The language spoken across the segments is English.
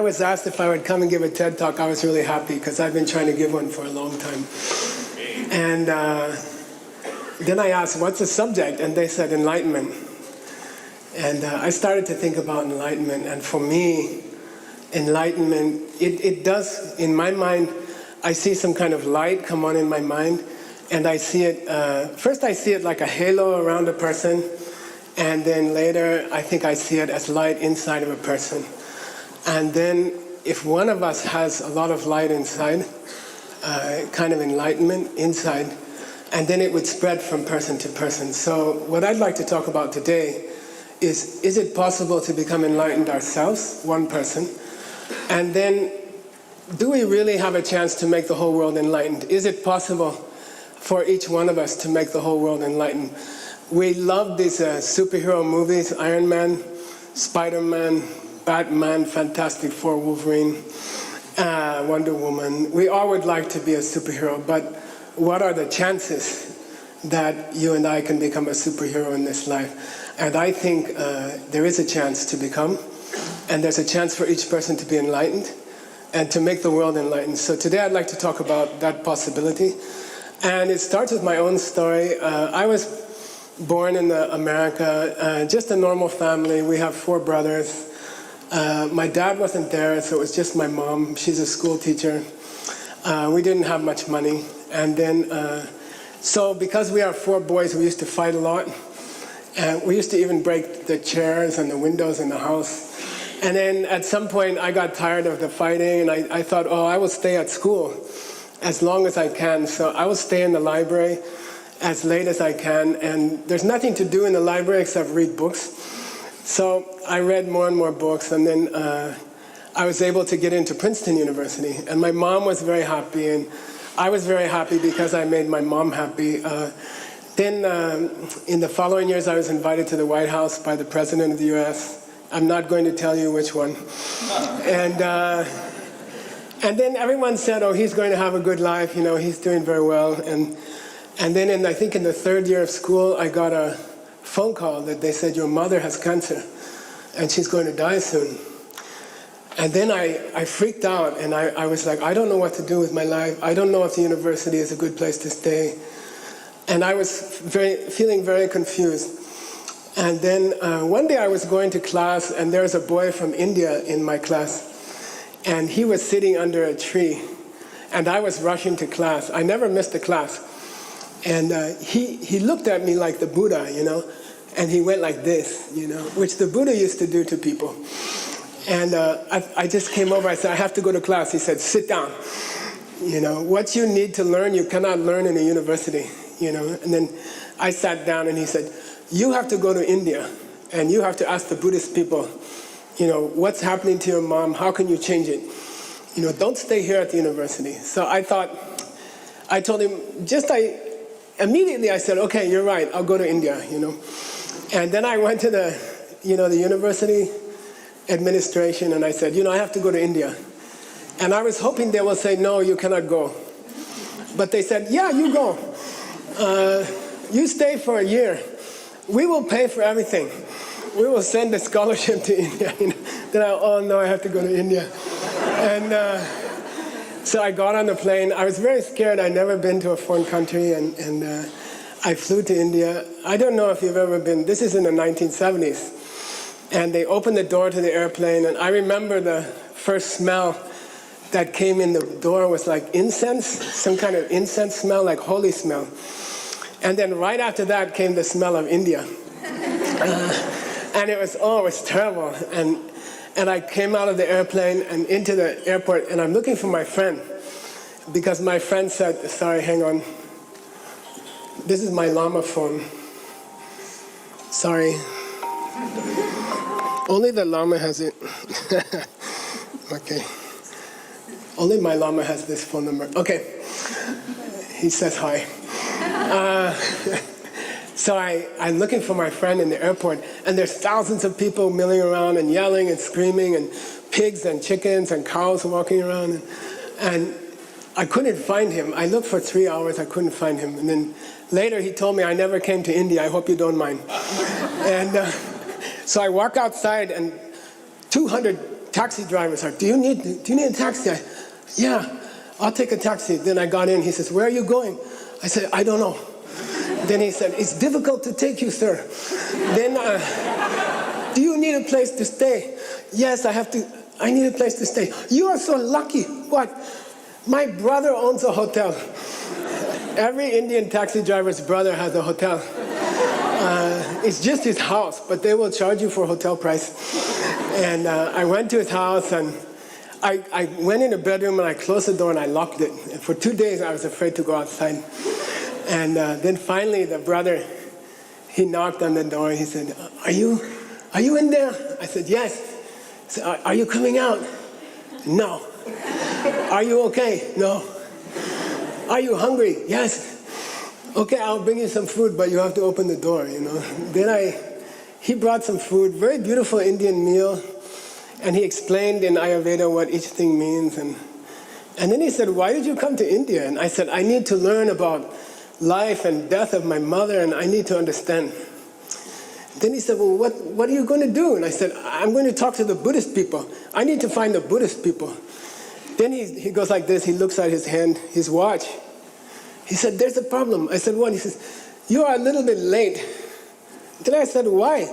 was asked if I would come and give a TED Talk, I was really happy because I've been trying to give one for a long time. And then I asked, what's the subject? And they said enlightenment. And I started to think about enlightenment. And for me, enlightenment, it does, in my mind, I see some kind of light come on in my mind. And I see it, first I see it like a halo around a person. And then later, I think I see it as light inside of a person. And then if one of us has a lot of light inside, kind of enlightenment inside, and then it would spread from person to person. So what I'd like to talk about today is it possible to become enlightened ourselves, one person? And then, do we really have a chance to make the whole world enlightened? Is it possible for each one of us to make the whole world enlightened? We love these superhero movies, Iron Man, Spider-Man, Batman, Fantastic Four, Wolverine, Wonder Woman. We all would like to be a superhero, but what are the chances that you and I can become a superhero in this life? And I think there is a chance to become, and there's a chance for each person to be enlightened and to make the world enlightened. So today I'd like to talk about that possibility. And it starts with my own story. I was born in America, just a normal family. We have 4 brothers. My dad wasn't there, so it was just my mom. She's a school teacher. We didn't have much money. And then, so because we are 4 boys, we used to fight a lot. And we used to even break the chairs and the windows in the house. And then at some point, I got tired of the fighting, and I thought, oh, I will stay at school as long as I can. So I will stay in the library as late as I can. And there's nothing to do in the library except read books. So I read more and more books, and then I was able to get into Princeton University. And my mom was very happy, and I was very happy because I made my mom happy. Then in the following years, I was invited to the White House by the President of the US. I'm not going to tell you which one. And then everyone said, oh, he's going to have a good life, you know, he's doing very well. And then I think in the 3rd year of school, I got a phone call that they said, your mother has cancer, and she's going to die soon. And then I freaked out, and I was like, I don't know what to do with my life. I don't know if the university is a good place to stay. And I was feeling very confused. And then one day I was going to class, and there was a boy from India in my class. And he was sitting under a tree. And I was rushing to class. I never missed a class. And he looked at me like the Buddha, you know. And he went like this, you know, which the Buddha used to do to people. And I just came over, I said, I have to go to class. He said, sit down. You know, what you need to learn, you cannot learn in a university, you know. And then I sat down, and he said, you have to go to India, and you have to ask the Buddhist people, you know, what's happening to your mom, how can you change it? You know, don't stay here at the university. So I told him, immediately I said, okay, you're right, I'll go to India, you know. And then I went to the university administration, and I said, you know, I have to go to India. And I was hoping they will say, no, you cannot go. But they said, yeah, you go. You stay for a year. We will pay for everything. We will send a scholarship to India. You know? Then oh no, I have to go to India. And so I got on the plane. I was very scared. I'd never been to a foreign country, and I flew to India. I don't know if you've ever been. This is in the 1970s. And they opened the door to the airplane, and I remember the first smell that came in the door was like incense, some kind of incense smell, like holy smell. And then right after that came the smell of India. And it was terrible. And I came out of the airplane and into the airport, and I'm looking for my friend, because my friend said, sorry, hang on. This is my Lama phone. Sorry. Only the Lama has it. Okay. Only my Lama has this phone number. Okay. He says hi. So I'm looking for my friend in the airport, and there's thousands of people milling around and yelling and screaming, and pigs and chickens and cows walking around. And I couldn't find him. I looked for 3 hours, I couldn't find him. And then later he told me, I never came to India, I hope you don't mind. And so I walk outside, and 200 taxi drivers are, do you need a taxi? Yeah, I'll take a taxi. Then I got in. He says, where are you going? I said, I don't know. Then he said, it's difficult to take you, sir. Then, do you need a place to stay? Yes, I need a place to stay. You are so lucky. What? My brother owns a hotel. Every Indian taxi driver's brother has a hotel. It's just his house, but they will charge you for hotel price. And I went to his house, and I went in the bedroom, and I closed the door, and I locked it. And for 2 days, I was afraid to go outside. And then finally, the brother, he knocked on the door. He said, are you in there? I said, yes. He said, are you coming out? No. Are you okay? No. Are you hungry? Yes. Okay, I'll bring you some food, but you have to open the door, Then he brought some food, very beautiful Indian meal, and he explained in Ayurveda what each thing means. And then he said, why did you come to India? And I said, I need to learn about life and death of my mother, and I need to understand. Then he said, well, what are you going to do? And I said, I'm going to talk to the Buddhist people. I need to find the Buddhist people. Then he goes like this. He looks at his hand, his watch. He said, there's a problem. I said, what? He says, you are a little bit late. Then I said, why?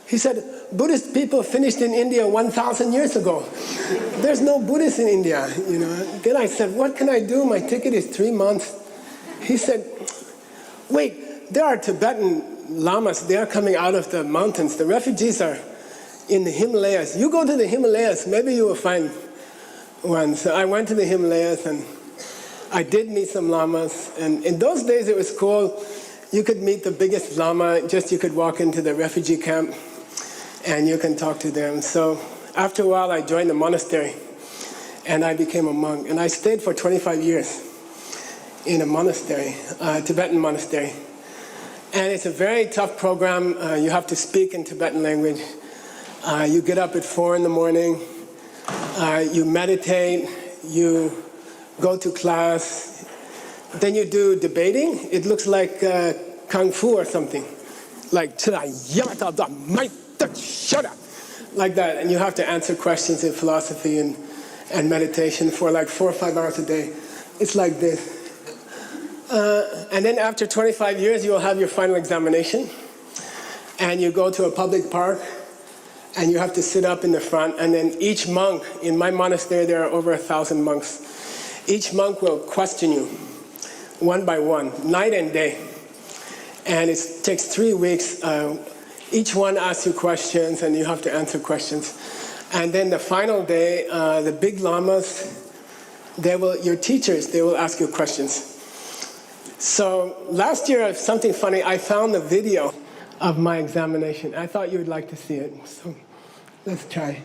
He said, Buddhist people finished in India 1,000 years ago. There's no Buddhists in India, Then I said, what can I do? My ticket is 3 months. He said, wait, there are Tibetan lamas. They are coming out of the mountains. The refugees are in the Himalayas. You go to the Himalayas, maybe you will find one. So I went to the Himalayas, and I did meet some lamas. And in those days, it was cool. You could meet the biggest lama. You could walk into the refugee camp, and you can talk to them. So after a while, I joined the monastery, and I became a monk. And I stayed for 25 years in a monastery, Tibetan monastery. And it's a very tough program. You have to speak in Tibetan language. You get up at 4 in the morning. You meditate. You go to class. Then you do debating. It looks like kung fu or something. Like, like that. And you have to answer questions in philosophy and meditation for like 4 or 5 hours a day. It's like this. And then after 25 years, you will have your final examination. And you go to a public park, and you have to sit up in the front. And then each monk, in my monastery, there are over 1,000 monks. Each monk will question you, one by one, night and day. And it takes 3 weeks. Each one asks you questions, and you have to answer questions. And then the final day, the big lamas, your teachers, they will ask you questions. So last year, something funny, I found a video of my examination. I thought you would like to see it. So let's try.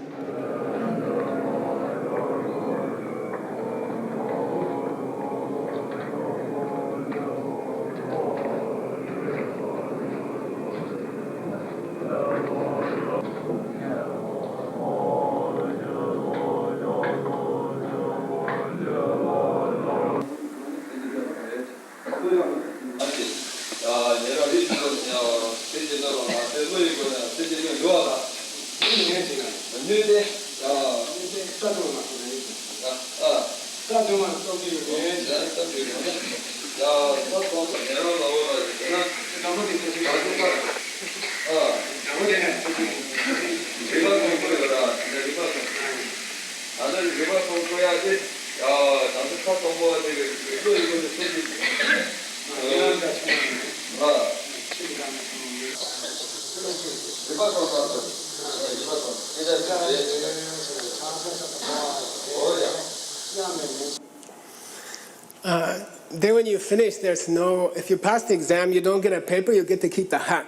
Then when you finish, if you pass the exam, you don't get a paper, you get to keep the hat.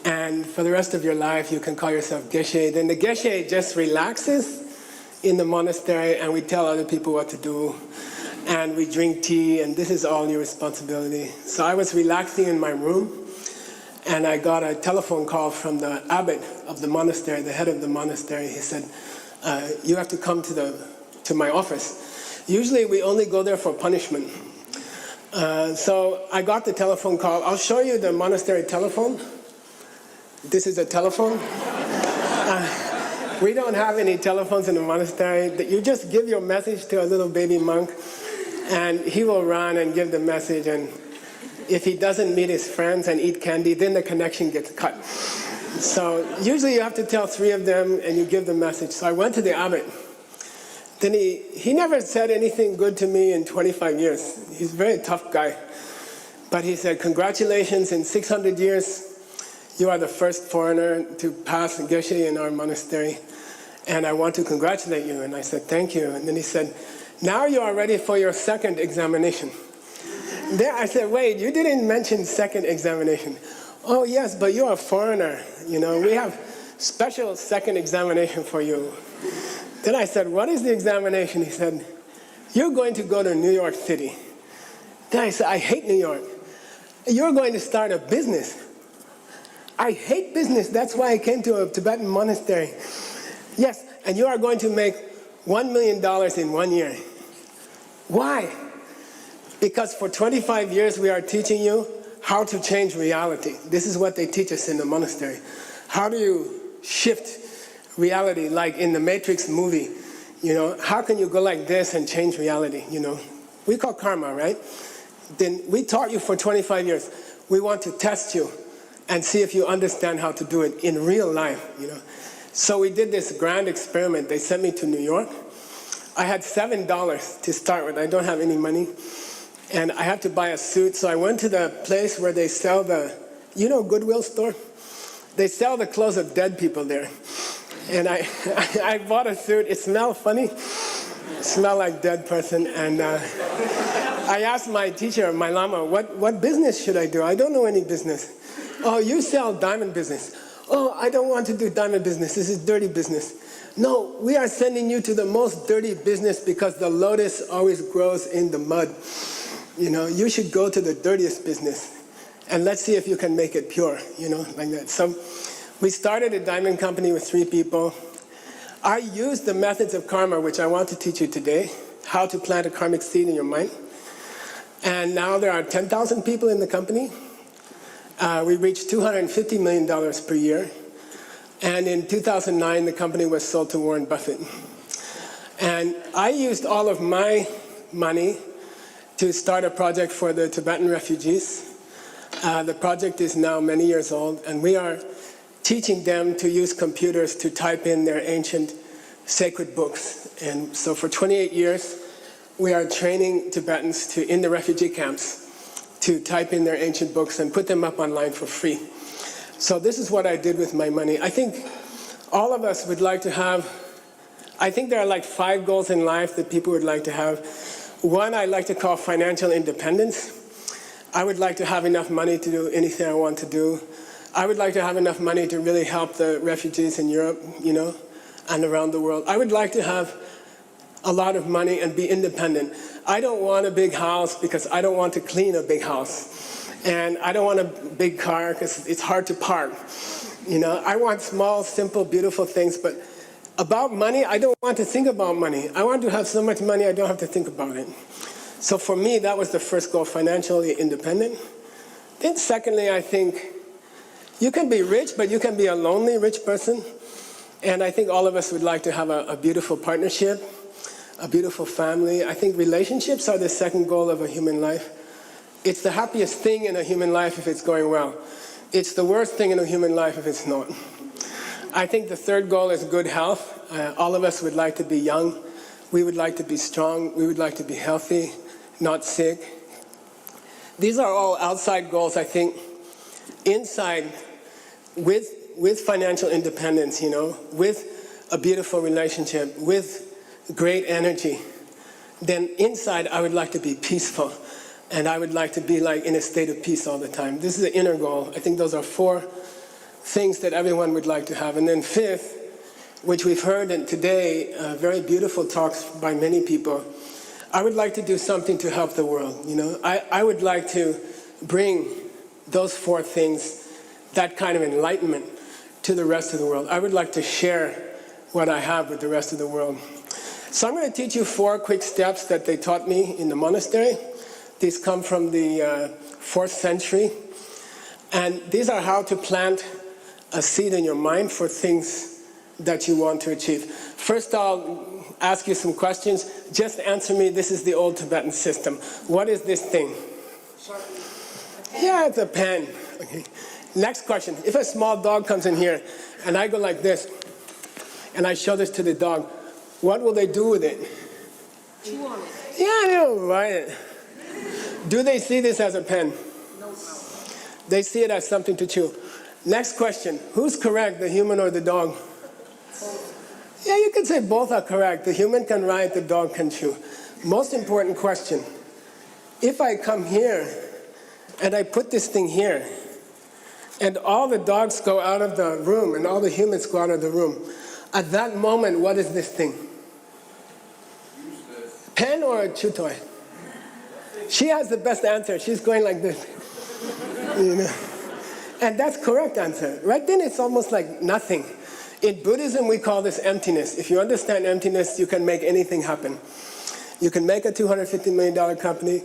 And for the rest of your life, you can call yourself Geshe. Then the Geshe just relaxes in the monastery, and we tell other people what to do. And we drink tea, and this is all your responsibility. So I was relaxing in my room, and I got a telephone call from the abbot of the monastery, the head of the monastery. He said, you have to come to my office. Usually we only go there for punishment. So I got the telephone call. I'll show you the monastery telephone. This is a telephone. We don't have any telephones in the monastery. You just give your message to a little baby monk, and he will run and give the message. And if he doesn't meet his friends and eat candy, then the connection gets cut. So usually you have to tell 3 of them, and you give the message. So I went to the abbot. Then he never said anything good to me in 25 years. He's a very tough guy. But he said, congratulations, in 600 years, you are the first foreigner to pass Geshe in our monastery. And I want to congratulate you. And I said, thank you. And then he said, now you are ready for your second examination. There I said, wait, you didn't mention second examination. Oh yes, but you're a foreigner. You know, we have special second examination for you. Then I said, what is the examination? He said, you're going to go to New York City. Then I said, I hate New York. You're going to start a business. I hate business. That's why I came to a Tibetan monastery. Yes, and you are going to make $1 million in 1 year. Why? Because for 25 years we are teaching you how to change reality. This is what they teach us in the monastery. How do you shift reality, like in the Matrix movie? You know, how can you go like this and change reality? You know, we call karma, right? Then we taught you for 25 years. We want to test you and see if you understand how to do it in real life, you know. So we did this grand experiment. They sent me to New York. I had $7 to start with. I don't have any money. And I had to buy a suit. So I went to the place where they sell the, you know, Goodwill store? They sell the clothes of dead people there. And I bought a suit. It smelled funny. It smelled like dead person. And I asked my teacher, my lama, what business should I do? I don't know any business. Oh, you sell diamond business. Oh, I don't want to do diamond business. This is dirty business. No, we are sending you to the most dirty business because the lotus always grows in the mud. You know, you should go to the dirtiest business. And let's see if you can make it pure, you know, like that. So we started a diamond company with 3 people. I used the methods of karma, which I want to teach you today, how to plant a karmic seed in your mind. And now there are 10,000 people in the company. We reached $250 million per year. And in 2009, the company was sold to Warren Buffett. And I used all of my money to start a project for the Tibetan refugees. The project is now many years old, and we are teaching them to use computers to type in their ancient sacred books. And so for 28 years, we are training Tibetans in the refugee camps to type in their ancient books and put them up online for free. So this is what I did with my money. I think all of us would like to have, I think there are like 5 goals in life that people would like to have. One I like to call financial independence. I would like to have enough money to do anything I want to do. I would like to have enough money to really help the refugees in Europe, you know, and around the world. I would like to have a lot of money and be independent. I don't want a big house because I don't want to clean a big house. And I don't want a big car because it's hard to park. You know, I want small, simple, beautiful things. But about money, I don't want to think about money. I want to have so much money I don't have to think about it. So for me, that was the first goal, financially independent. Then secondly, I think you can be rich, but you can be a lonely rich person. And I think all of us would like to have a beautiful partnership, a beautiful family. I think relationships are the second goal of a human life. It's the happiest thing in a human life if it's going well. It's the worst thing in a human life if it's not. I think the third goal is good health. All of us would like to be young. We would like to be strong. We would like to be healthy, not sick. These are all outside goals, I think. Inside, with financial independence, you know, with a beautiful relationship, with great energy, then inside I would like to be peaceful. And I would like to be like in a state of peace all the time. This is the inner goal. I think those are 4 things that everyone would like to have. And then 5th, which we've heard today, very beautiful talks by many people, I would like to do something to help the world. You know, I would like to bring those 4 things, that kind of enlightenment, to the rest of the world. I would like to share what I have with the rest of the world. So I'm going to teach you 4 quick steps that they taught me in the monastery. These come from the 4th century. And these are how to plant a seed in your mind for things that you want to achieve. First, I'll ask you some questions. Just answer me. This is the old Tibetan system. What is this thing? Yeah, it's a pen. Okay. Next question. If a small dog comes in here and I go like this and I show this to the dog, what will they do with it? Chew on it. Yeah, they'll write it. Do they see this as a pen? No. They see it as something to chew. Next question. Who's correct, the human or the dog? Yeah, you can say both are correct. The human can write, the dog can chew. Most important question. If I come here and I put this thing here, and all the dogs go out of the room and all the humans go out of the room, at that moment, what is this thing? Pen or a chew toy? She has the best answer. She's going like this. You know? And that's correct answer. Right then it's almost like nothing. In Buddhism, we call this emptiness. If you understand emptiness, you can make anything happen. You can make a $250 million company.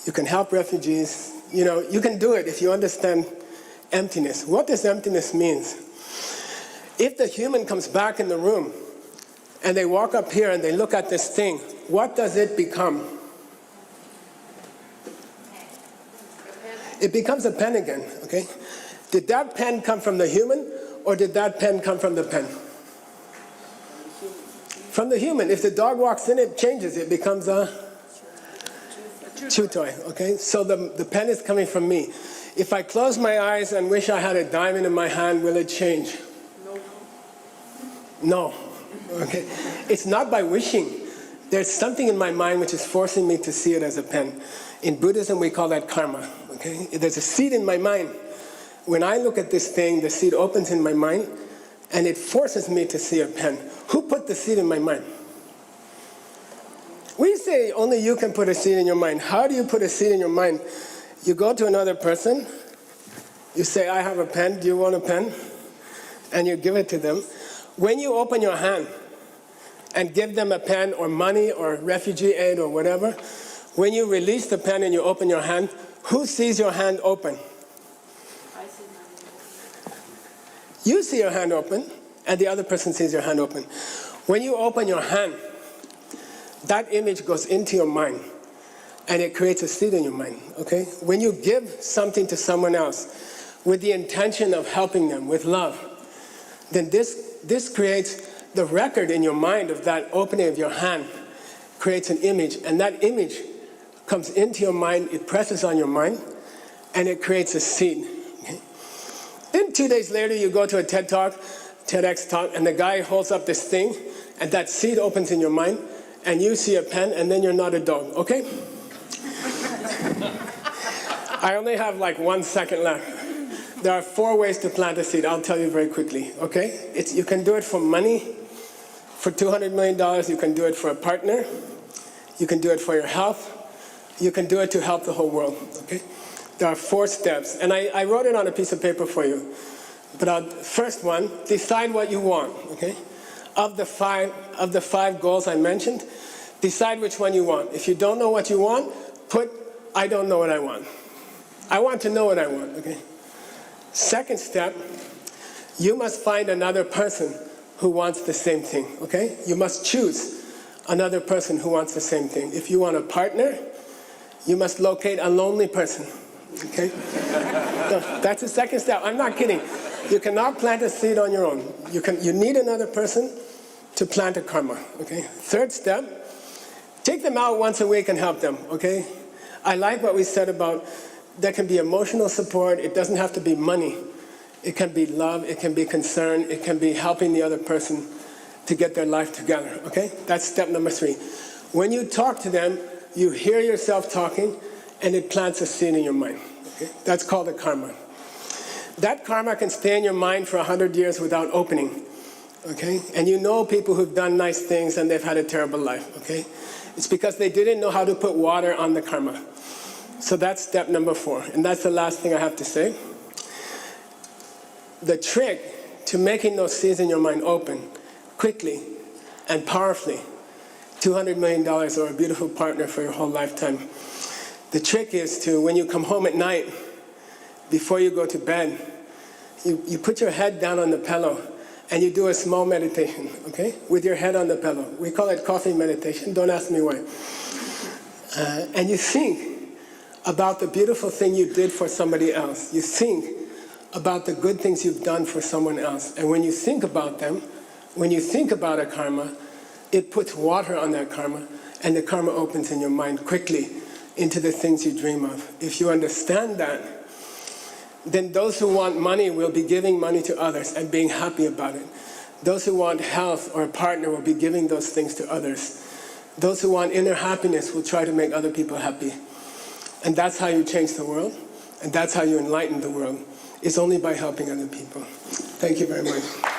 You can help refugees. You know, you can do it if you understand emptiness. What does emptiness mean? If the human comes back in the room and they walk up here and they look at this thing, what does it become? It becomes a pen again, okay? Did that pen come from the human or did that pen come from the pen? From the human. If the dog walks in, it changes. It becomes a chew toy, okay? So the pen is coming from me. If I close my eyes and wish I had a diamond in my hand, will it change? No. Okay. It's not by wishing. There's something in my mind which is forcing me to see it as a pen. In Buddhism, we call that karma. Okay? There's a seed in my mind. When I look at this thing, the seed opens in my mind, and it forces me to see a pen. Who put the seed in my mind? We say only you can put a seed in your mind. How do you put a seed in your mind? You go to another person, you say, I have a pen, do you want a pen? And you give it to them. When you open your hand and give them a pen or money or refugee aid or whatever, when you release the pen and you open your hand, who sees your hand open? I see mine. You see your hand open, and the other person sees your hand open. When you open your hand, that image goes into your mind, and it creates a seed in your mind, okay? When you give something to someone else with the intention of helping them, with love, then this creates the record in your mind of that opening of your hand, creates an image, and that image comes into your mind, it presses on your mind, and it creates a seed. Okay? Then 2 days later, you go to a TED Talk, Tedx talk, and the guy holds up this thing, and that seed opens in your mind, and you see a pen, and then you're not a dog, okay? I only have like 1 second left. There are 4 ways to plant a seed. I'll tell you very quickly, okay? You can do it for money. For $200 million, you can do it for a partner. You can do it for your health. You can do it to help the whole world, okay? There are 4 steps, and I wrote it on a piece of paper for you. But first one, decide what you want, okay? Of the five goals I mentioned, decide which one you want. If you don't know what you want, put, I don't know what I want. I want to know what I want, okay? Second step, you must find another person who wants the same thing, okay? You must choose another person who wants the same thing. If you want a partner, you must locate a lonely person, okay? No, that's the second step. I'm not kidding. You cannot plant a seed on your own. You need another person to plant a karma, okay? Third step, take them out once a week and help them, okay? I like what we said about there can be emotional support. It doesn't have to be money. It can be love. It can be concern. It can be helping the other person to get their life together, okay? That's step number 3. When you talk to them, you hear yourself talking, and it plants a seed in your mind, okay? That's called a karma. That karma can stay in your mind for 100 years without opening, okay? And you know people who've done nice things and they've had a terrible life, okay? It's because they didn't know how to put water on the karma. So that's step number 4, and that's the last thing I have to say. The trick to making those seeds in your mind open quickly and powerfully, $200 million or a beautiful partner for your whole lifetime. The trick is to, when you come home at night, before you go to bed, you put your head down on the pillow and you do a small meditation, okay? With your head on the pillow. We call it coffee meditation, don't ask me why. And you think about the beautiful thing you did for somebody else. You think about the good things you've done for someone else. And when you think about them, when you think about a karma, it puts water on that karma, and the karma opens in your mind quickly into the things you dream of. If you understand that, then those who want money will be giving money to others and being happy about it. Those who want health or a partner will be giving those things to others. Those who want inner happiness will try to make other people happy. And that's how you change the world, and that's how you enlighten the world. It's only by helping other people. Thank you very much.